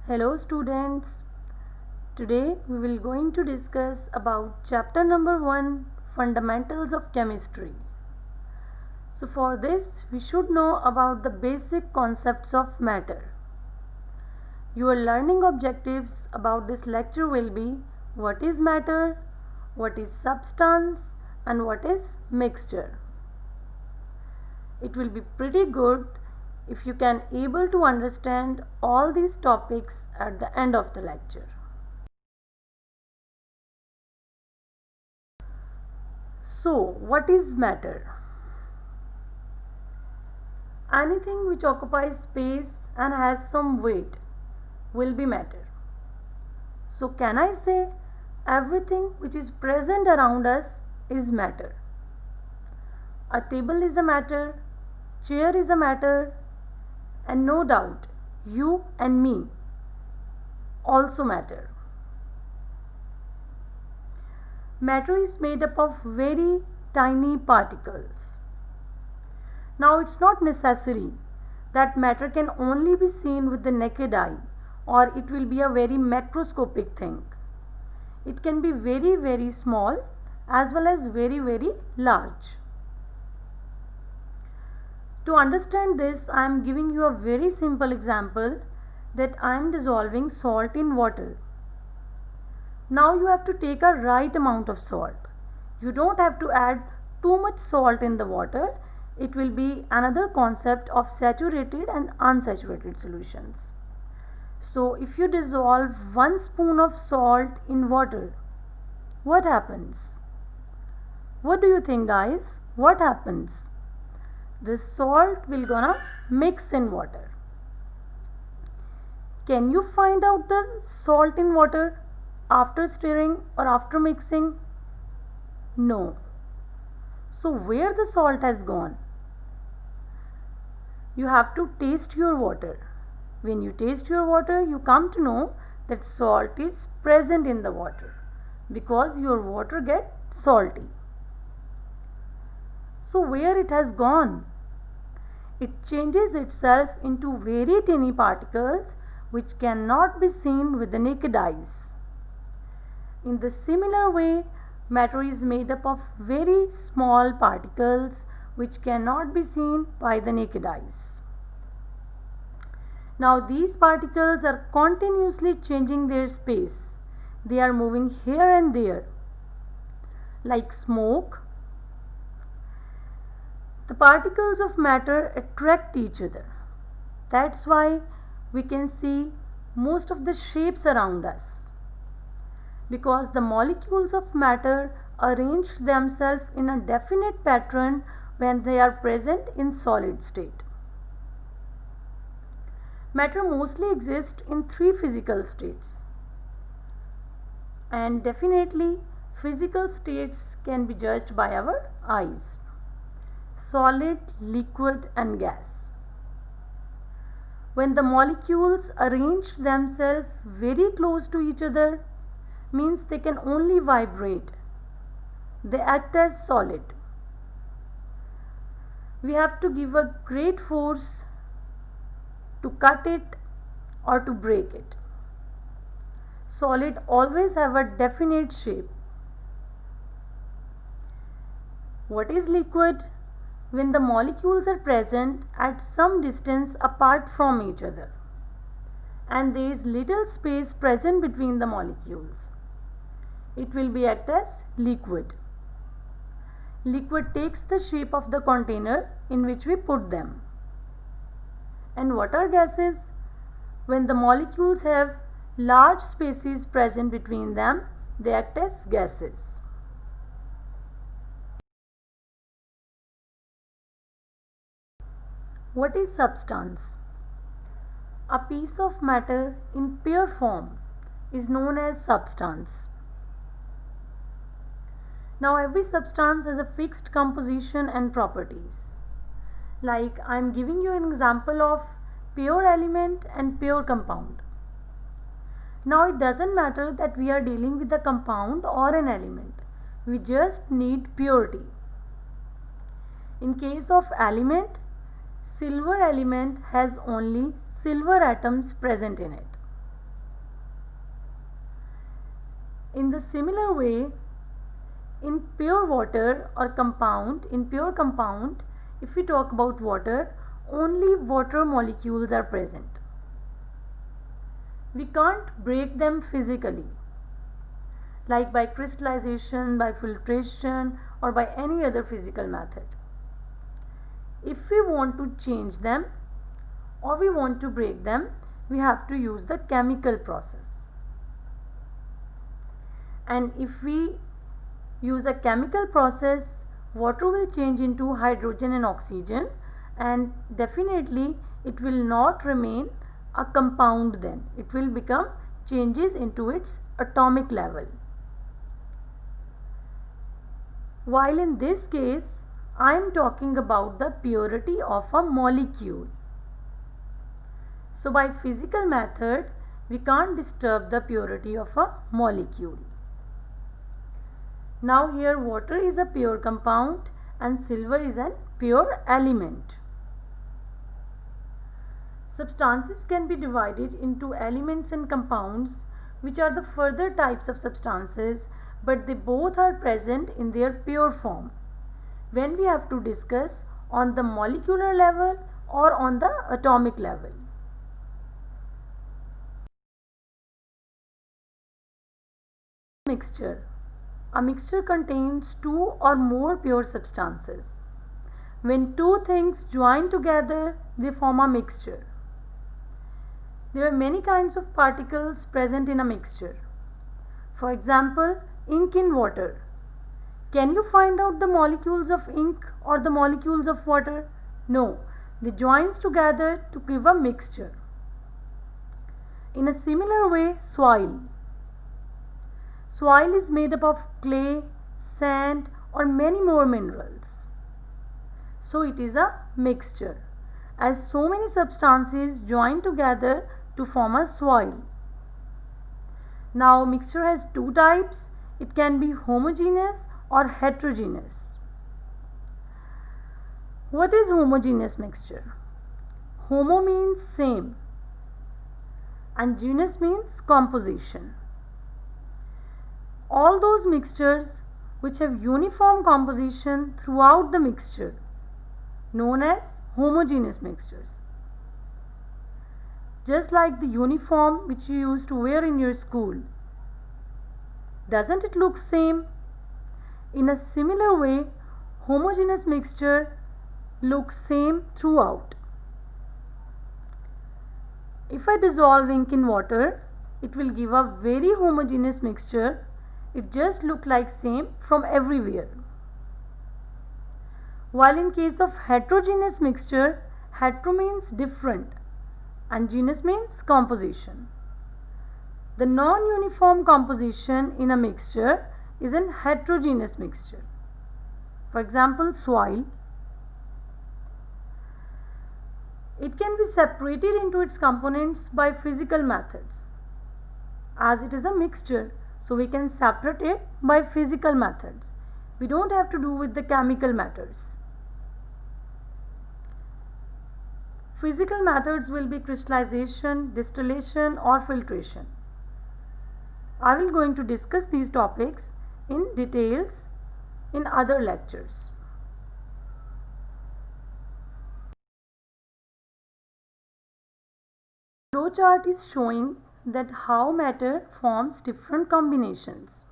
Hello students. Today we will going to discuss about chapter number 1, Fundamentals of Chemistry. So for this we should know about the basic concepts of matter. Your learning objectives about this lecture will be what is matter, what is substance and what is mixture. It will be pretty good if you can able to understand all these topics at the end of the lecture. So, what is matter? Anything which occupies space and has some weight will be matter. So, can I say everything which is present around us is matter? A table is a matter, chair is a matter, and no doubt you and me also matter. Matter is made up of very tiny particles. Now it's not necessary that matter can only be seen with the naked eye or it will be a very macroscopic thing. It can be very small as well as very large. To understand this, I am giving you a very simple example that I am dissolving salt in water. Now you have to take a right amount of salt. You don't have to add too much salt in the water. It will be another concept of saturated and unsaturated solutions. So if you dissolve 1 spoon of salt in water, what happens? What do you think, guys? What happens? This salt will gonna mix in water. Can you find out the salt in water after stirring or after mixing? No. So where the salt has gone? You have to taste your water. When you taste your water, you come to know that salt is present in the water because your water gets salty. So where it has gone? It changes itself into very tiny particles which cannot be seen with the naked eyes. In the similar way, matter is made up of very small particles which cannot be seen by the naked eyes. Now these particles are continuously changing their space. They are moving here and there like smoke. The particles of matter attract each other. That's why we can see most of the shapes around us. Because the molecules of matter arrange themselves in a definite pattern when they are present in solid state. Matter mostly exists in 3 physical states. And definitely physical states can be judged by our eyes. Solid, liquid and gas. When the molecules arrange themselves very close to each other, means they can only vibrate. They act as solid. We have to give a great force to cut it or to break it. Solid always have a definite shape. What is liquid? When the molecules are present at some distance apart from each other and there is little space present between the molecules, it will be act as liquid. Liquid takes the shape of the container in which we put them. And what are gases? When the molecules have large spaces present between them, they act as gases. What is substance? A piece of matter in pure form is known as substance. Now every substance has a fixed composition and properties. Like I am giving you an example of pure element and pure compound. Now it doesn't matter that we are dealing with a compound or an element. We just need purity. In case of element, silver element has only silver atoms present in it. In the similar way, in pure water or compound, in pure compound, if we talk about water, only water molecules are present. We can't break them physically, like by crystallization, by filtration, or by any other physical method. If we want to change them or we want to break them, we have to use the chemical process. And if we use a chemical process, water will change into hydrogen and oxygen, and definitely it will not remain a compound then. It will become changes into its atomic level. While in this case, I am talking about the purity of a molecule. So by physical method, we can't disturb the purity of a molecule. Now here water is a pure compound and silver is a pure element. Substances can be divided into elements and compounds, which are the further types of substances, but they both are present in their pure form when we have to discuss on the molecular level or on the atomic level. Mixture. A mixture contains two or more pure substances. When two things join together, they form a mixture. There are many kinds of particles present in a mixture. For example, ink in water. Can you find out the molecules of ink or the molecules of water? No, they join together to give a mixture. In a similar way, soil. Soil is made up of clay, sand, or many more minerals. So it is a mixture, as so many substances join together to form a soil. Now mixture has two types. It can be homogeneous or heterogeneous. What is homogeneous mixture? Homo means same and genus means composition. All those mixtures which have uniform composition throughout the mixture known as homogeneous mixtures. Just like the uniform which you used to wear in your school. Doesn't it look same? In a similar way, homogeneous mixture looks same throughout. If I dissolve ink in water, it will give a very homogeneous mixture. It just looks like same from everywhere. While in case of heterogeneous mixture, hetero means different and genus means composition. The non-uniform composition in a mixture is a heterogeneous mixture. For example, soil. It can be separated into its components by physical methods. As it is a mixture, so we can separate it by physical methods. We don't have to do with the chemical matters. Physical methods will be crystallization, distillation or filtration. I will going to discuss these topics in details in other lectures. Flowchart is showing that how matter forms different combinations.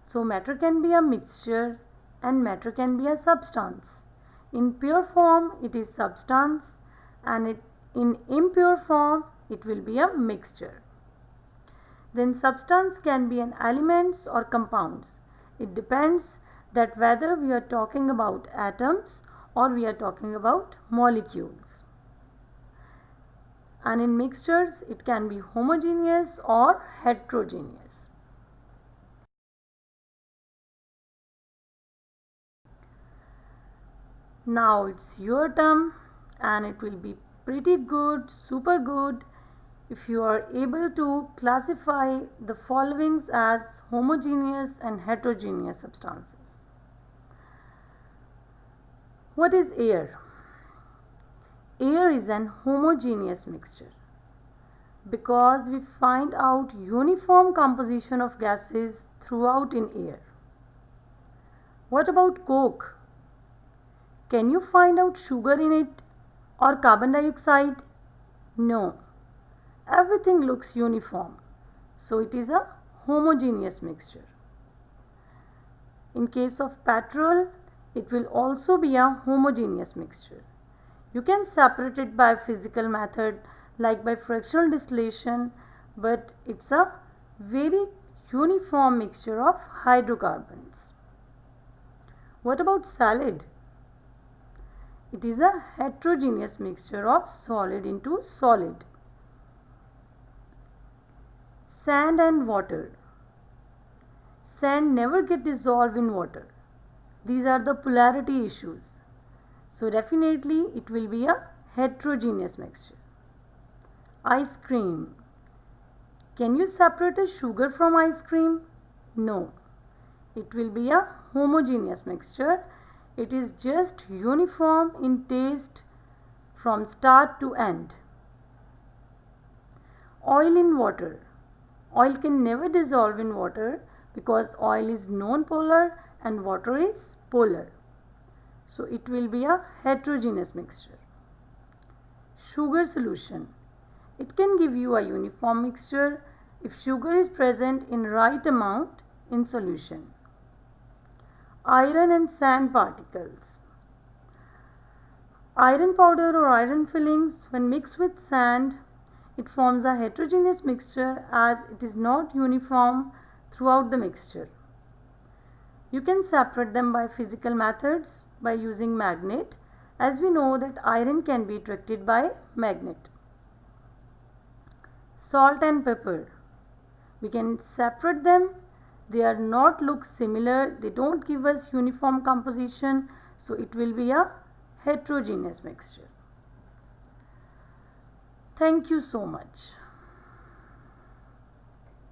So matter can be a mixture and matter can be a substance. In pure form it is substance and in impure form it will be a mixture. Then substance can be an elements or compounds. It depends that whether we are talking about atoms or we are talking about molecules. And in mixtures it can be homogeneous or heterogeneous. Now it's your turn and it will be pretty good, super good if you are able to classify the followings as homogeneous and heterogeneous substances. What is air? Air is an homogeneous mixture. because we find out uniform composition of gases throughout in air. What about Coke? Can you find out sugar in it or carbon dioxide? No. Everything looks uniform, so it is a homogeneous mixture. In case of petrol, it will also be a homogeneous mixture. You can separate it by physical method like by fractional distillation, but it's a very uniform mixture of hydrocarbons. What about salad? It is a heterogeneous mixture of solid into solid. Sand and water. Sand never gets dissolved in water. These are the polarity issues. So definitely it will be a heterogeneous mixture. Ice cream. Can you separate a sugar from ice cream? No. It will be a homogeneous mixture. It is just uniform in taste from start to end. Oil in water. Oil can never dissolve in water because oil is non-polar and water is polar. So it will be a heterogeneous mixture. Sugar solution. It can give you a uniform mixture if sugar is present in right amount in solution. Iron and sand particles. Iron powder or iron fillings, when mixed with sand, it forms a heterogeneous mixture as it is not uniform throughout the mixture. You can separate them by physical methods by using magnet, as we know that iron can be attracted by magnet. Salt and pepper. We can separate them. They are not look similar. They don't give us uniform composition. So it will be a heterogeneous mixture. Thank you so much.